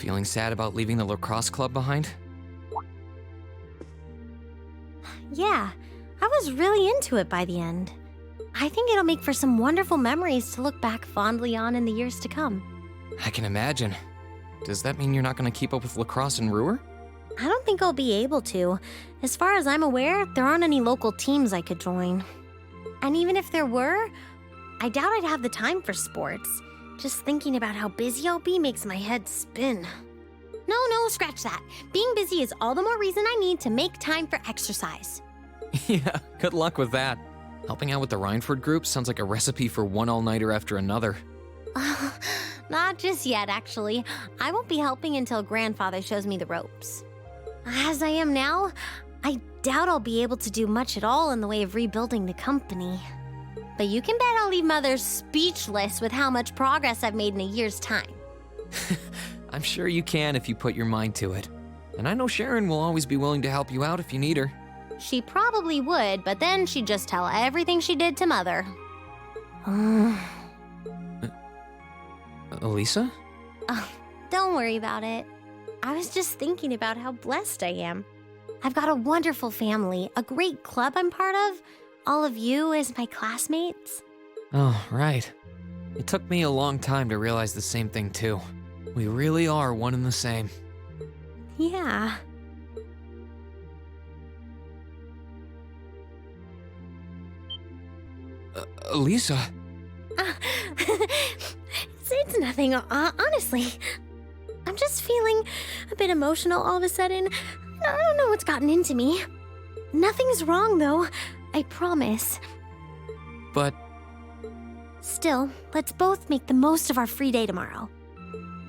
Feeling sad about leaving the lacrosse club behind? Yeah, I was really into it by the end. I think it'll make for some wonderful memories to look back fondly on in the years to come. I can imagine. Does that mean you're not going to keep up with lacrosse and Ruhr? I don't think I'll be able to. As far as I'm aware, there aren't any local teams I could join. And even if there were, I doubt I'd have the time for sports. Just thinking about how busy I'll be makes my head spin. No, scratch that. Being busy is all the more reason I need to make time for exercise. Yeah, good luck with that. Helping out with the Rhineford group sounds like a recipe for one all-nighter after another. Not just yet, actually. I won't be helping until Grandfather shows me the ropes. As I am now, I doubt I'll be able to do much at all in the way of rebuilding the company. But you can bet I'll leave Mother speechless with how much progress I've made in a year's time. I'm sure you can if you put your mind to it. And I know Sharon will always be willing to help you out if you need her. She probably would, but then she'd just tell everything she did to Mother. Elisa? Oh, don't worry about it. I was just thinking about how blessed I am. I've got a wonderful family, a great club I'm part of, all of you as my classmates. Oh, right. It took me a long time to realize the same thing, too. We really are one and the same. Yeah. Elisa? It's nothing, honestly. I'm just feeling a bit emotional all of a sudden. I don't know what's gotten into me. Nothing's wrong, though. I promise. But... Still, let's both make the most of our free day tomorrow.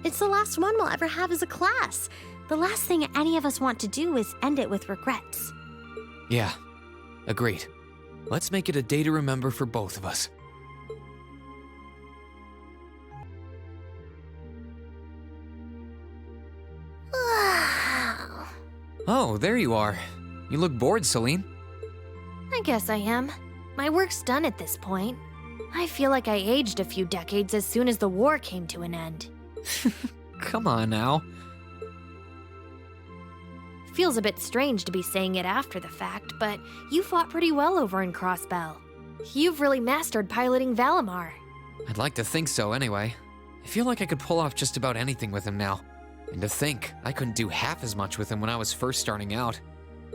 It's the last one we'll ever have as a class. The last thing any of us want to do is end it with regrets. Yeah, agreed. Let's make it a day to remember for both of us. Oh, there you are. You look bored, Celine. I guess I am. My work's done at this point. I feel like I aged a few decades as soon as the war came to an end. Come on now. Feels a bit strange to be saying it after the fact, but you fought pretty well over in Crossbell. You've really mastered piloting Valimar. I'd like to think so anyway. I feel like I could pull off just about anything with him now. And to think, I couldn't do half as much with him when I was first starting out.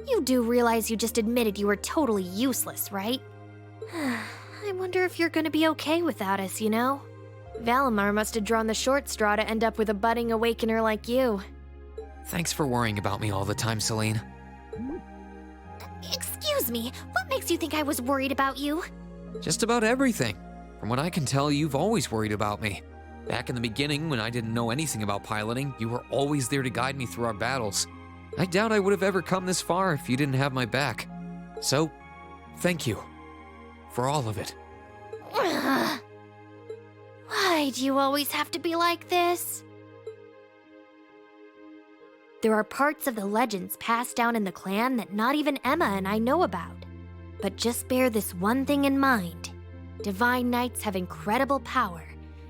You do realize you just admitted you were totally useless, right? I wonder if you're gonna be okay without us, you know? Valimar must have drawn the short straw to end up with a budding awakener like you. Thanks for worrying about me all the time, Celine. Excuse me, what makes you think I was worried about you? Just about everything. From what I can tell, you've always worried about me. Back in the beginning, when I didn't know anything about piloting, you were always there to guide me through our battles. I doubt I would have ever come this far if you didn't have my back. So, thank you. For all of it. Why do you always have to be like this? There are parts of the legends passed down in the clan that not even Emma and I know about. But just bear this one thing in mind. Divine Knights have incredible power,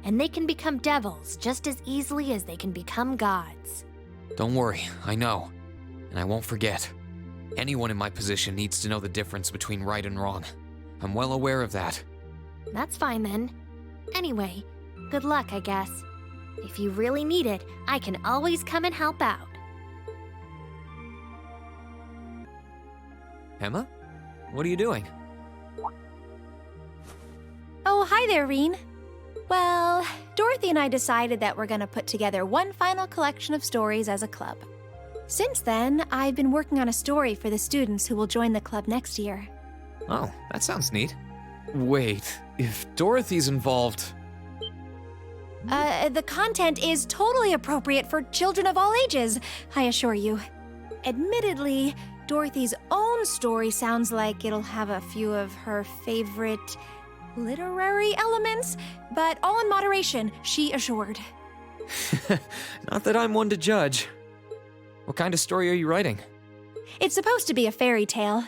and they can become devils just as easily as they can become gods. Don't worry, I know. And I won't forget. Anyone in my position needs to know the difference between right and wrong. I'm well aware of that. That's fine then. Anyway, good luck, I guess. If you really need it, I can always come and help out. Emma? What are you doing? Oh, hi there, Rean. Well, Dorothy and I decided that we're gonna put together one final collection of stories as a club. Since then, I've been working on a story for the students who will join the club next year. Oh, that sounds neat. Wait, if Dorothy's involved... The content is totally appropriate for children of all ages, I assure you. Admittedly, Dorothy's own story sounds like it'll have a few of her favorite literary elements, but all in moderation, she assured. Not that I'm one to judge. What kind of story are you writing? It's supposed to be a fairy tale.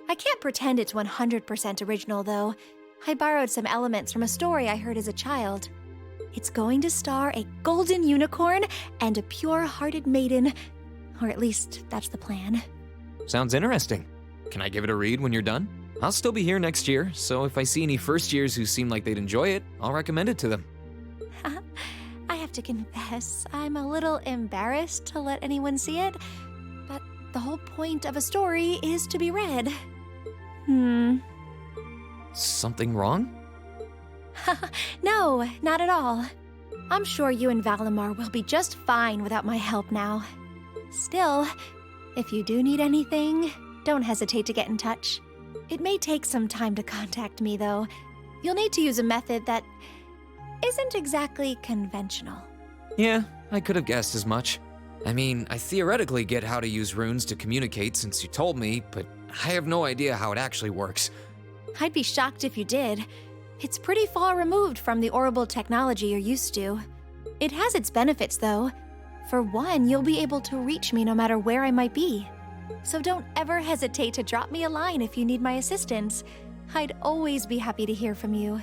I can't pretend it's 100% original, though. I borrowed some elements from a story I heard as a child. It's going to star a golden unicorn and a pure-hearted maiden. Or at least, that's the plan. Sounds interesting. Can I give it a read when you're done? I'll still be here next year, so if I see any first years who seem like they'd enjoy it, I'll recommend it to them. I have to confess, I'm a little embarrassed to let anyone see it, but the whole point of a story is to be read. Something wrong? No, not at all. I'm sure you and Valimar will be just fine without my help now. Still, if you do need anything, don't hesitate to get in touch. It may take some time to contact me, though. You'll need to use a method that isn't exactly conventional. Yeah, I could have guessed as much. I mean, I theoretically get how to use runes to communicate since you told me, but I have no idea how it actually works. I'd be shocked if you did. It's pretty far removed from the orbital technology you're used to. It has its benefits, though. For one, you'll be able to reach me no matter where I might be. So don't ever hesitate to drop me a line if you need my assistance. I'd always be happy to hear from you.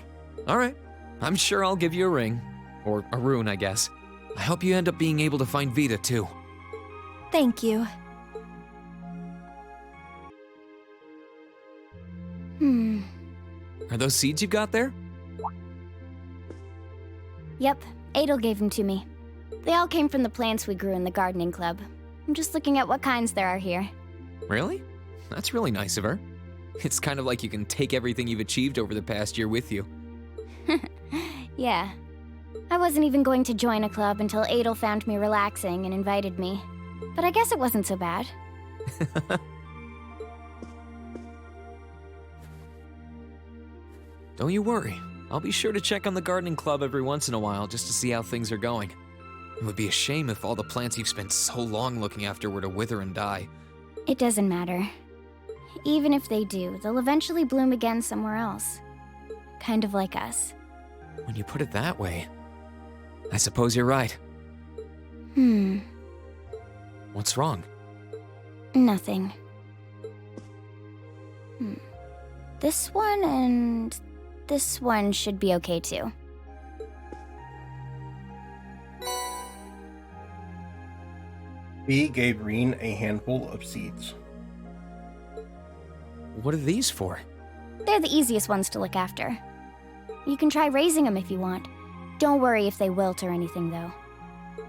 All right, I'm sure I'll give you a ring. Or a rune, I guess. I hope you end up being able to find Vita, too. Thank you. Are those seeds you've got there? Yep, Adel gave them to me. They all came from the plants we grew in the gardening club. I'm just looking at what kinds there are here. Really? That's really nice of her. It's kind of like you can take everything you've achieved over the past year with you. Yeah. I wasn't even going to join a club until Adel found me relaxing and invited me. But I guess it wasn't so bad. Don't you worry. I'll be sure to check on the gardening club every once in a while just to see how things are going. It would be a shame if all the plants you've spent so long looking after were to wither and die. It doesn't matter. Even if they do, they'll eventually bloom again somewhere else. Kind of like us. When you put it that way, I suppose you're right. What's wrong? Nothing. This one and this one should be okay too. B gave Rean a handful of seeds. What are these for? They're the easiest ones to look after. You can try raising them if you want. Don't worry if they wilt or anything, though.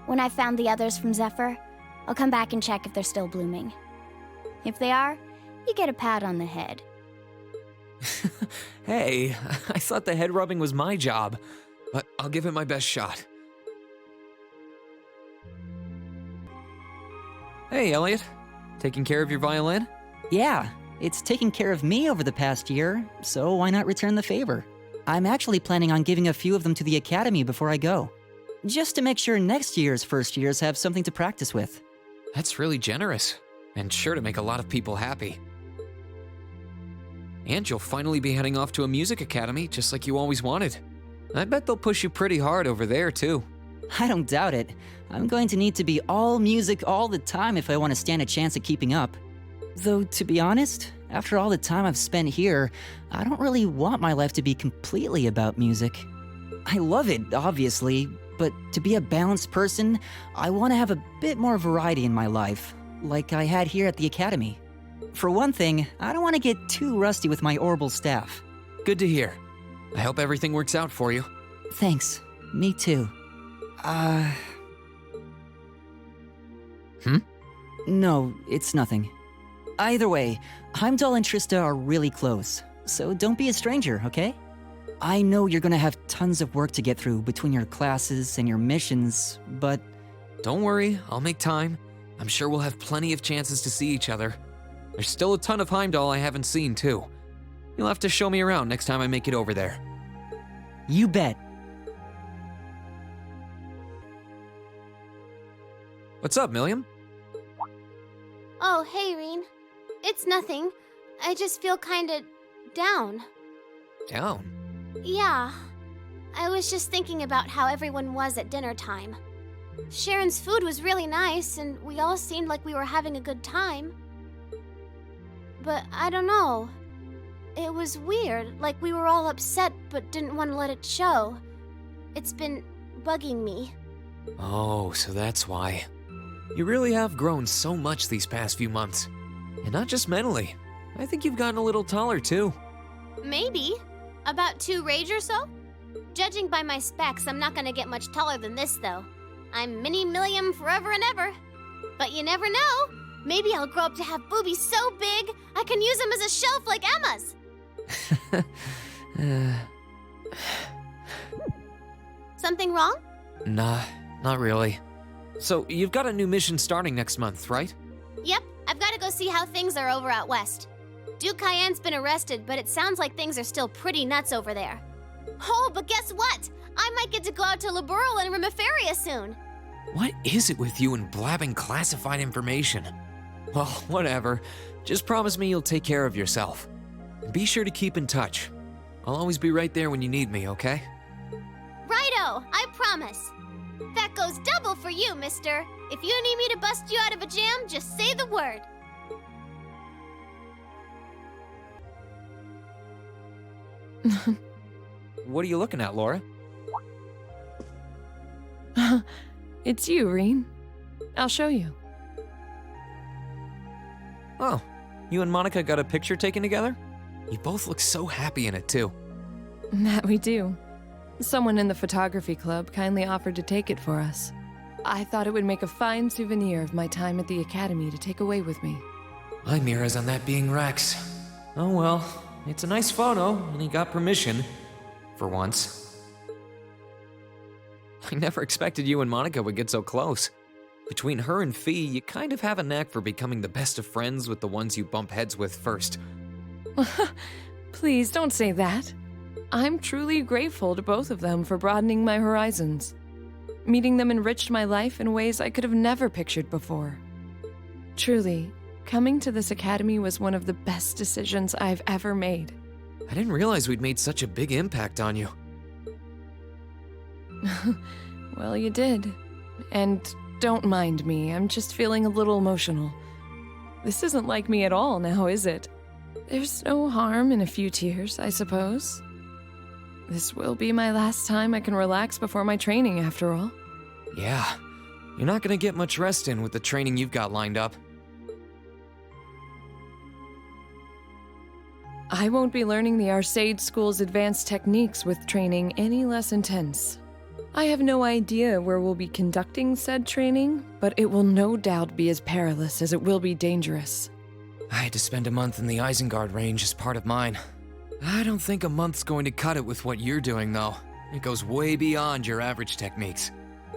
When I've found the others from Zephyr, I'll come back and check if they're still blooming. If they are, you get a pat on the head. Hey, I thought the head rubbing was my job, but I'll give it my best shot. Hey, Elliot. Taking care of your violin? Yeah, it's taken care of me over the past year, so why not return the favor? I'm actually planning on giving a few of them to the academy before I go. Just to make sure next year's first years have something to practice with. That's really generous, and sure to make a lot of people happy. And you'll finally be heading off to a music academy, just like you always wanted. I bet they'll push you pretty hard over there, too. I don't doubt it. I'm going to need to be all music all the time if I want to stand a chance at keeping up. Though, to be honest, after all the time I've spent here, I don't really want my life to be completely about music. I love it, obviously, but to be a balanced person, I want to have a bit more variety in my life, like I had here at the academy. For one thing, I don't want to get too rusty with my orbital staff. Good to hear. I hope everything works out for you. Thanks. Me too. No, it's nothing. Either way, Heimdall and Trista are really close, so don't be a stranger, okay? I know you're gonna have tons of work to get through between your classes and your missions, but... Don't worry, I'll make time. I'm sure we'll have plenty of chances to see each other. There's still a ton of Heimdall I haven't seen, too. You'll have to show me around next time I make it over there. You bet. What's up, Milliam? Oh, hey, Rean. It's nothing. I just feel kinda down. Down? Yeah. I was just thinking about how everyone was at dinner time. Sharon's food was really nice, and we all seemed like we were having a good time. But I don't know. It was weird, like we were all upset but didn't want to let it show. It's been bugging me. Oh, so that's why. You really have grown so much these past few months. And not just mentally. I think you've gotten a little taller, too. Maybe. About 2 rage or so? Judging by my specs, I'm not gonna get much taller than this, though. I'm mini-millium forever and ever. But you never know. Maybe I'll grow up to have boobies so big, I can use them as a shelf like Emma's. Something wrong? Nah, not really. So, you've got a new mission starting next month, right? Yep, I've gotta go see how things are over out west. Duke Cayenne's been arrested, but it sounds like things are still pretty nuts over there. Oh, but guess what? I might get to go out to Liberal and Rimiferia soon. What is it with you and blabbing classified information? Well, whatever. Just promise me you'll take care of yourself. And be sure to keep in touch. I'll always be right there when you need me, okay? Righto, I promise. That goes double for you, mister. If you need me to bust you out of a jam, just say the word. What are you looking at, Laura? It's you, Rean. I'll show you. Oh, you and Monica got a picture taken together? You both look so happy in it, too. That we do. Someone in the photography club kindly offered to take it for us. I thought it would make a fine souvenir of my time at the academy to take away with me. My mirror's on that being Rex. Oh well, it's a nice photo, and he got permission. For once. I never expected you and Monica would get so close. Between her and Fee, you kind of have a knack for becoming the best of friends with the ones you bump heads with first. Please don't say that. I'm truly grateful to both of them for broadening my horizons. Meeting them enriched my life in ways I could have never pictured before. Truly, coming to this academy was one of the best decisions I've ever made. I didn't realize we'd made such a big impact on you. Well, you did. And don't mind me, I'm just feeling a little emotional. This isn't like me at all now, is it? There's no harm in a few tears, I suppose. This will be my last time I can relax before my training, after all. Yeah, you're not gonna get much rest in with the training you've got lined up. I won't be learning the XSEED School's advanced techniques with training any less intense. I have no idea where we'll be conducting said training, but it will no doubt be as perilous as it will be dangerous. I had to spend a month in the Isengard range as part of mine. I don't think a month's going to cut it with what you're doing, though. It goes way beyond your average techniques.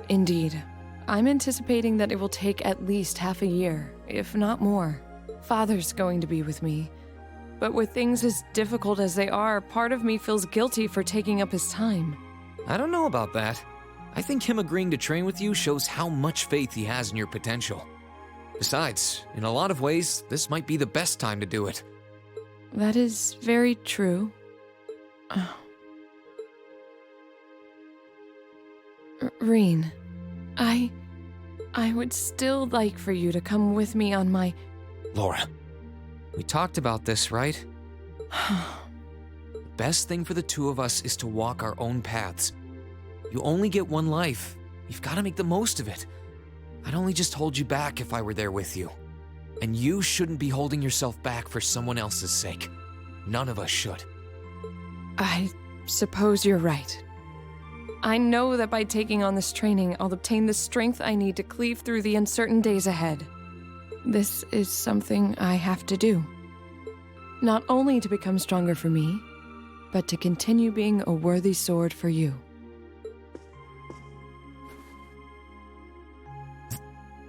Indeed. I'm anticipating that it will take at least half a year, if not more. Father's going to be with me. But with things as difficult as they are, part of me feels guilty for taking up his time. I don't know about that. I think him agreeing to train with you shows how much faith he has in your potential. Besides, in a lot of ways, this might be the best time to do it. That is very true. Rean, I would still like for you to come with me on my... Laura, we talked about this, right? The best thing for the two of us is to walk our own paths. You only get one life. You've got to make the most of it. I'd only just hold you back if I were there with you. And you shouldn't be holding yourself back for someone else's sake. None of us should. I suppose you're right. I know that by taking on this training, I'll obtain the strength I need to cleave through the uncertain days ahead. This is something I have to do. Not only to become stronger for me, but to continue being a worthy sword for you.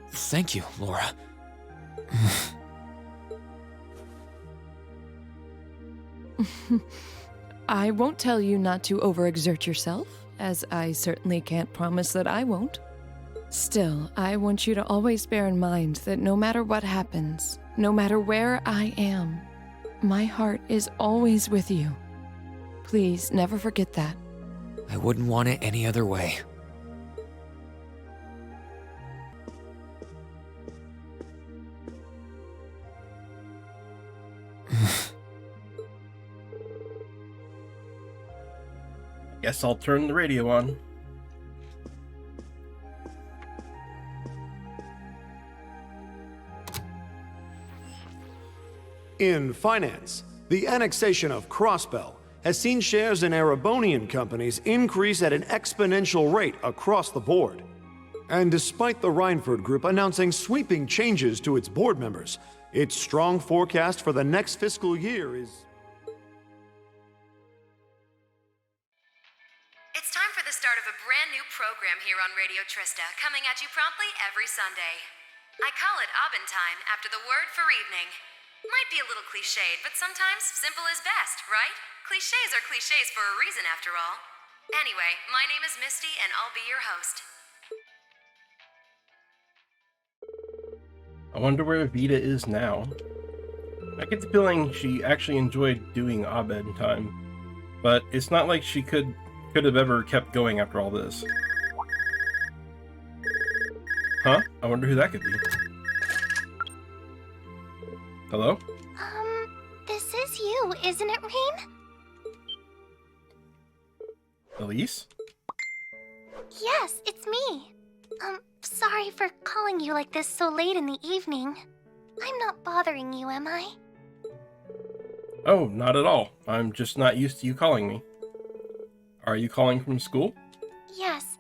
Thank you, Laura. I won't tell you not to overexert yourself, as I certainly can't promise that I won't. Still, I want you to always bear in mind that no matter what happens, no matter where I am, my heart is always with you. Please never forget that. I wouldn't want it any other way. Guess I'll turn the radio on. In finance, the annexation of Crossbell has seen shares in Erebonian companies increase at an exponential rate across the board. And despite the Reinford Group announcing sweeping changes to its board members, its strong forecast for the next fiscal year is... It's time for the start of a brand new program here on Radio Trista, coming at you promptly every Sunday. I call it Aubin Time after the word for evening. Might be a little cliched, but sometimes simple is best, right? Clichés are clichés for a reason, after all. Anyway, my name is Misty, and I'll be your host. I wonder where Vita is now. I get the feeling she actually enjoyed doing Abed Time, but it's not like she could have ever kept going after all this. Huh? I wonder who that could be. Hello? This is you, isn't it, Rean? Elise? Yes, it's me. Sorry for calling you like this so late in the evening. I'm not bothering you, am I? Oh, not at all. I'm just not used to you calling me. Are you calling from school? Yes.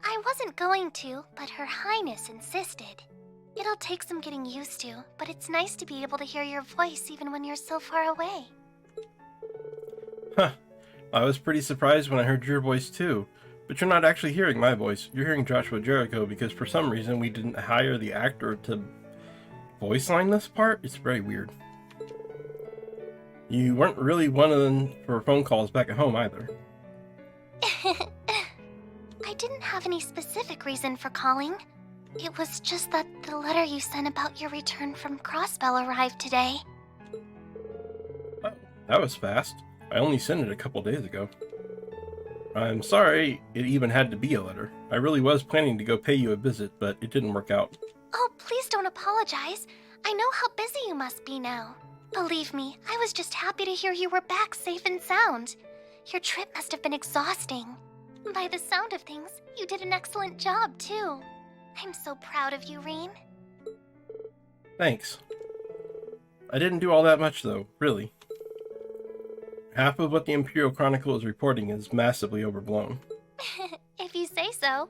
I wasn't going to, but Her Highness insisted. It'll take some getting used to, but it's nice to be able to hear your voice even when you're so far away. Huh. I was pretty surprised when I heard your voice too. But you're not actually hearing my voice. You're hearing Joshua Jericho because for some reason we didn't hire the actor to voice line this part. It's very weird. You weren't really one of them for phone calls back at home either. I didn't have any specific reason for calling. It was just that the letter you sent about your return from Crossbell arrived today. Oh, that was fast. I only sent it a couple days ago. I'm sorry it even had to be a letter. I really was planning to go pay you a visit, but it didn't work out. Oh, please don't apologize. I know how busy you must be now. Believe me, I was just happy to hear you were back safe and sound. Your trip must have been exhausting. By the sound of things, you did an excellent job, too. I'm so proud of you, Rean. Thanks. I didn't do all that much, though, really. Half of what the Imperial Chronicle is reporting is massively overblown. If you say so.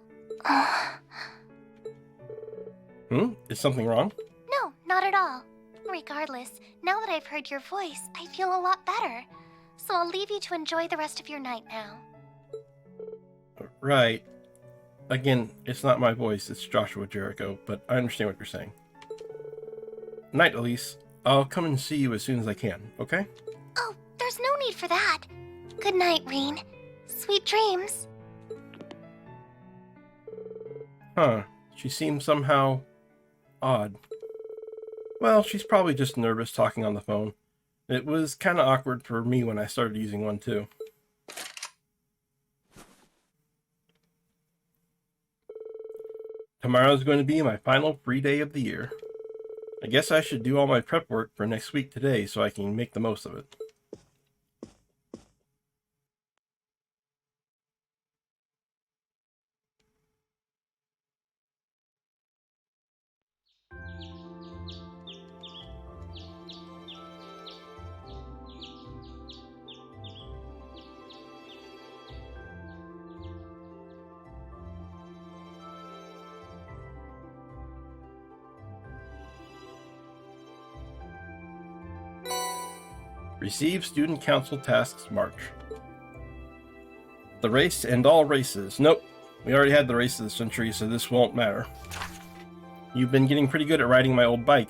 Is something wrong? No, not at all. Regardless, now that I've heard your voice, I feel a lot better. So I'll leave you to enjoy the rest of your night now. Right. Again, it's not my voice, it's Joshua Jericho, but I understand what you're saying. Night, Elise. I'll come and see you as soon as I can, okay? Oh, there's no need for that. Good night, Rean. Sweet dreams. Huh. She seems somehow odd. Well, she's probably just nervous talking on the phone. It was kind of awkward for me when I started using one too. Tomorrow's going to be my final free day of the year. I guess I should do all my prep work for next week today so I can make the most of it. Receive Student Council Tasks March. The race to end all races. Nope, we already had the race of the century, so this won't matter. You've been getting pretty good at riding my old bike.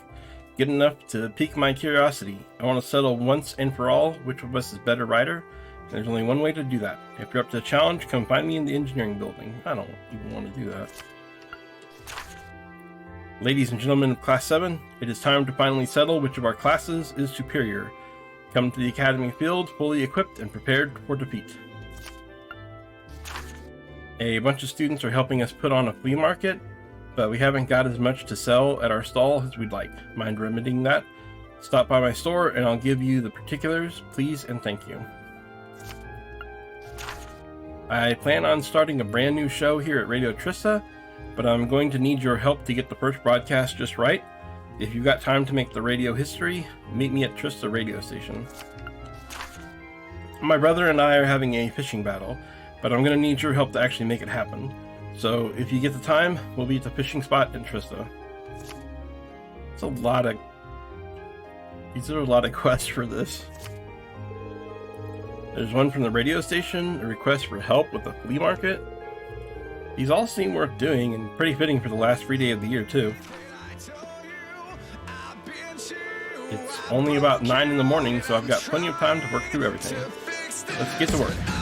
Good enough to pique my curiosity. I want to settle once and for all which of us is better rider. And there's only one way to do that. If you're up to the challenge, come find me in the engineering building. I don't even want to do that. Ladies and gentlemen of Class 7, it is time to finally settle which of our classes is superior. Come to the Academy field fully equipped and prepared for defeat. A bunch of students are helping us put on a flea market, but we haven't got as much to sell at our stall as we'd like. Mind remedying that? Stop by my store and I'll give you the particulars, please and thank you. I plan on starting a brand new show here at Radio Trista, but I'm going to need your help to get the first broadcast just right. If you've got time to make the radio history, meet me at Trista radio station. My brother and I are having a fishing battle, but I'm going to need your help to actually make it happen. So if you get the time, we'll be at the fishing spot in Trista. It's a lot of... These are a lot of quests for this. There's one from the radio station, a request for help with the flea market. These all seem worth doing and pretty fitting for the last free day of the year too. It's only about 9 in the morning, so I've got plenty of time to work through everything. Let's get to work.